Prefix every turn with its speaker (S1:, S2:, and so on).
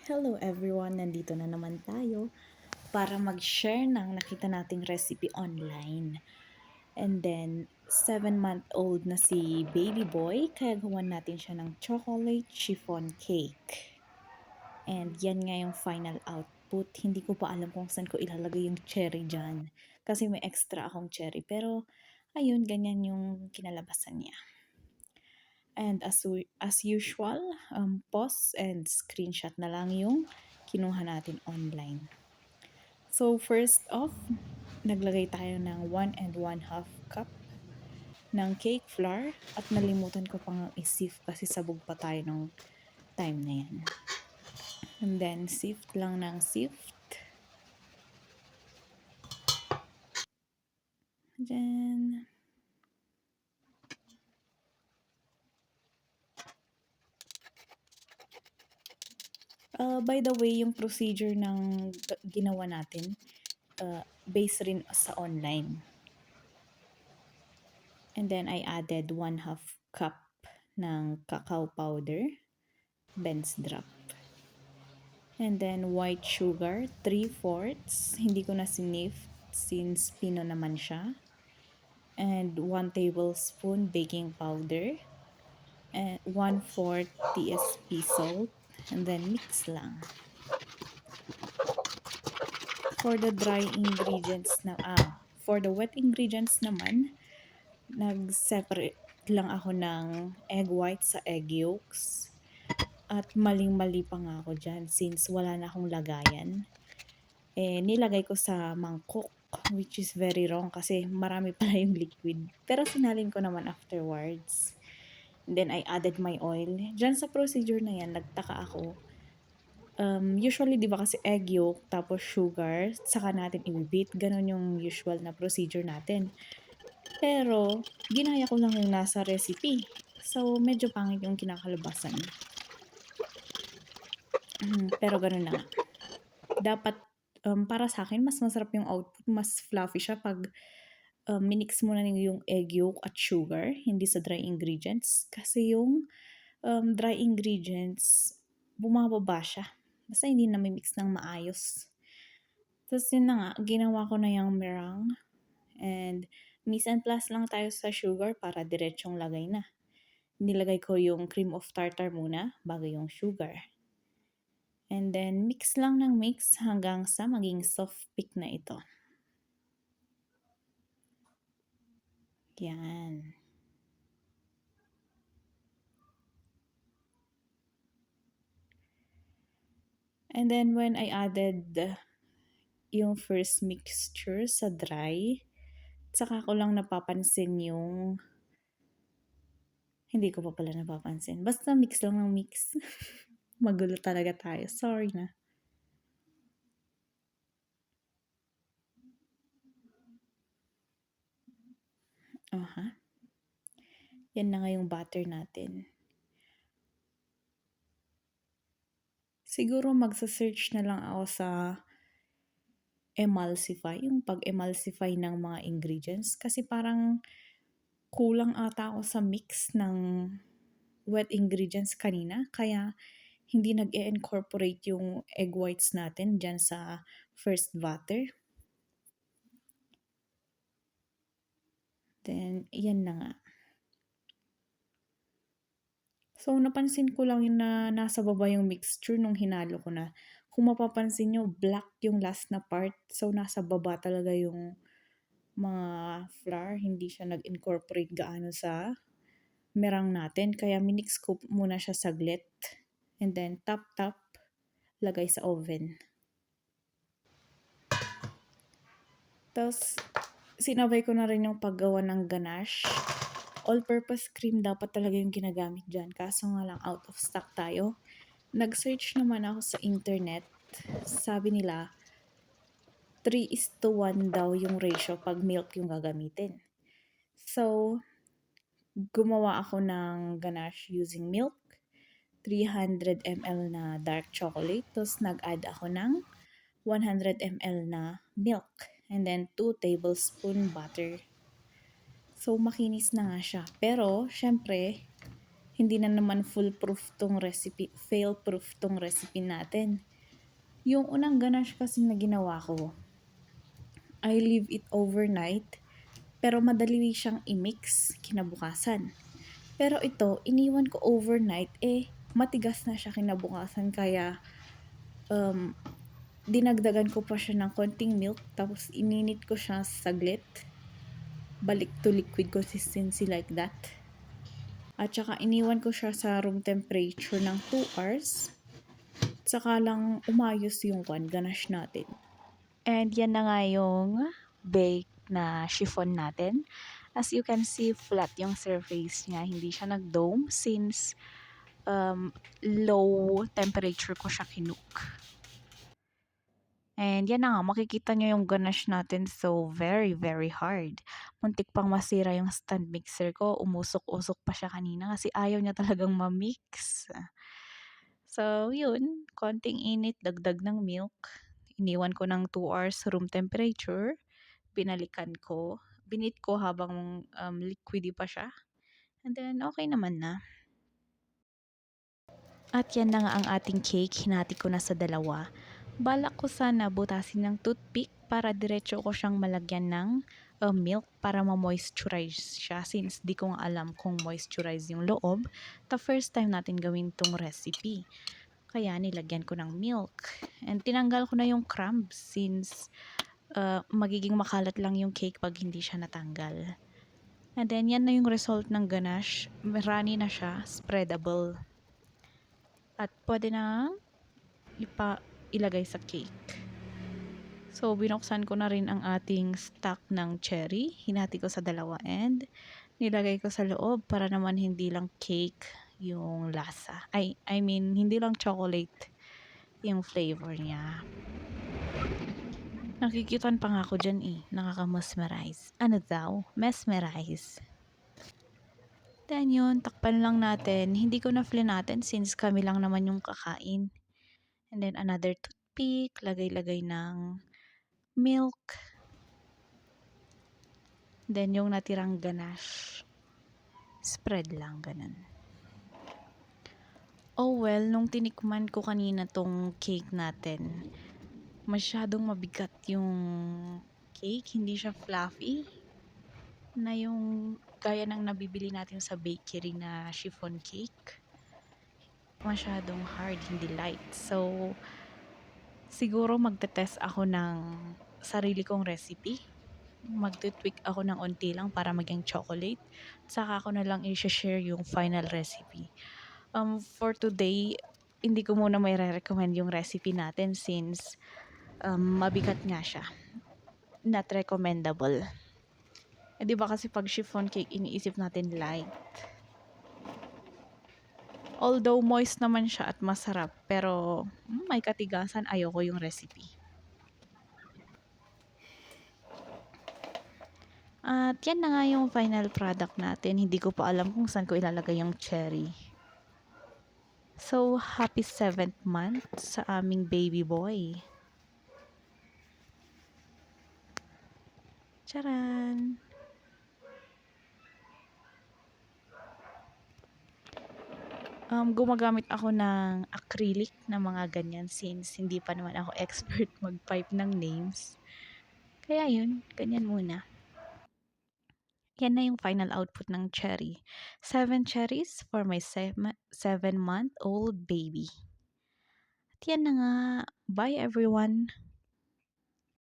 S1: Hello everyone! Nandito na naman tayo para mag-share ng nakita nating recipe online. And then, 7-month-old na si baby boy, kaya gawan natin siya ng chocolate chiffon cake. And yan nga yung final output. Hindi ko pa alam kung saan ko ilalagay yung cherry dyan. Kasi may extra akong cherry. Pero, ayun, ganyan yung kinalabasan niya. And as usual, pause and screenshot na lang yung kinuha natin online. So first off, naglagay tayo ng 1 1/2 cup ng cake flour at nalimutan ko pang i-sift kasi sabog pa tayo ng time na yan. And then sift lang ng sift. Then by the way, yung procedure ng ginawa natin, based rin sa online. And then I added 1/2 cup ng cacao powder, Ben's drop. And then white sugar, 3/4. Hindi ko na sinift since pino naman siya. And 1 tablespoon baking powder. And 1/4 TSP salt. And then mix lang. For the wet ingredients naman, nag-separate lang ako ng egg white sa egg yolks. At maling-mali pa nga ako dyan since wala na akong lagayan. Nilagay ko sa mangkok, which is very wrong kasi marami pala yung liquid. Pero sinalin ko naman afterwards. And then I added my oil. Dyan sa procedure na yan, nagtaka ako. Usually, di ba kasi egg yolk, tapos sugar, saka natin i-beat. Ganon yung usual na procedure natin. Pero, ginaya ko lang yung nasa recipe. So, medyo pangit yung kinakalabasan. Pero ganun na nga. Dapat, para sa akin, mas masarap yung output. Mas fluffy siya pag minix mo na yung egg yolk at sugar, hindi sa dry ingredients. Kasi yung dry ingredients, bumababa siya. Basta hindi na may mix ng maayos. Tapos yun na nga, ginawa ko na yung meringue. And mise en place lang tayo sa sugar para diretsong lagay na. Nilagay ko yung cream of tartar muna bago yung sugar. And then mix lang ng mix hanggang sa maging soft peak na ito. Yan. And then when I added yung first mixture sa dry, saka ko lang napapansin yung hindi ko pa pala napapansin. Basta mix lang ng mix. Magulo talaga tayo. Sorry na. Yan na nga yung butter natin. Siguro magsa-search na lang ako sa emulsify, yung pag-emulsify ng mga ingredients. Kasi parang kulang ata ako sa mix ng wet ingredients kanina. Kaya hindi nag-incorporate yung egg whites natin dyan sa first batter. Then, yan na nga. So, napansin ko lang na nasa baba yung mixture nung hinalo ko na. Kung mapapansin nyo, black yung last na part. So, nasa baba talaga yung mga flour. Hindi siya nag-incorporate gaano sa meringue natin. Kaya minix ko muna siya saglit. And then, tap, lagay sa oven. Tapos, sinabay ko na rin yung paggawa ng ganache. All-purpose cream dapat talaga yung ginagamit dyan. Kaso nga lang out of stock tayo. Nag-search naman ako sa internet. Sabi nila, 3:1 daw yung ratio pag milk yung gagamitin. So, gumawa ako ng ganache using milk. 300 ml na dark chocolate. Tapos nag-add ako ng 100 ml na milk. And then 2 tablespoon butter. So, makinis na nga siya. Pero, syempre, hindi na naman foolproof tong recipe, fail-proof tong recipe natin. Yung unang ganache kasi na ginawa ko, I leave it overnight, pero madali siyang i-mix kinabukasan. Pero ito, iniwan ko overnight, matigas na siya kinabukasan, kaya um, dinagdagan ko pa siya ng konting milk, tapos ininit ko siya saglit, balik to liquid consistency like that. At saka iniwan ko siya sa room temperature ng 2 hours. Saka lang umayos yung ganache natin. And yan na nga yung bake na chiffon natin. As you can see, flat yung surface niya. Hindi siya nag-dome since low temperature ko siya kinook. And yan na nga, makikita nyo yung ganache natin, so very, very hard. Muntik pang masira yung stand mixer ko, umusok-usok pa siya kanina kasi ayaw niya talagang ma-mix. So, yun, konting init, dagdag ng milk. Iniwan ko ng 2 hours room temperature. Binalikan ko. Binit ko habang liquidy pa siya. And then, okay naman na. At yan na nga ang ating cake. Hinati ko na sa dalawa. Balak ko sana butasin ng toothpick para diretso ko siyang malagyan ng milk para ma-moisturize siya since di ko nga alam kung moisturize yung loob. The first time natin gawin tong recipe. Kaya nilagyan ko ng milk. And tinanggal ko na yung crumbs since magiging makalat lang yung cake pag hindi siya natanggal. And then yan na yung result ng ganache. Runny na siya, spreadable. At pwede na ilagay sa cake. So, binuksan ko na rin ang ating stock ng cherry. Hinati ko sa dalawa and nilagay ko sa loob para naman hindi lang cake yung lasa. I mean, hindi lang chocolate yung flavor niya. Nakikitan pa nga ako dyan nakaka-mesmerize. Ano daw? Mesmerize. Then yun, takpan lang natin. Hindi ko na natin since kami lang naman yung kakain. And then another toothpick, lagay-lagay ng milk. Then yung natirang ganache, spread lang, ganun. Oh well, nung tinikman ko kanina tong cake natin, masyadong mabigat yung cake, hindi siya fluffy na yung gaya ng nabibili natin sa bakery na chiffon cake. Masyadong hard, hindi light. So, siguro magte-test ako ng sarili kong recipe. Magtitweak ako ng onti lang para maging chocolate. Saka ako na lang i-share yung final recipe. For today, hindi ko muna may re-recommend yung recipe natin since mabigat nga siya. Not recommendable. Di ba kasi pag chiffon cake, iniisip natin light. Although moist naman siya at masarap, pero may katigasan, ayoko yung recipe. At yan na nga yung final product natin. Hindi ko pa alam kung saan ko ilalagay yung cherry. So, happy 7th month sa aming baby boy. Charan! Gumagamit ako ng acrylic na mga ganyan since hindi pa naman ako expert mag-pipe ng names. Kaya yun, ganyan muna. Yan na yung final output ng cherry. 7 cherries for my 7-month-old baby. At yan na nga. Bye everyone!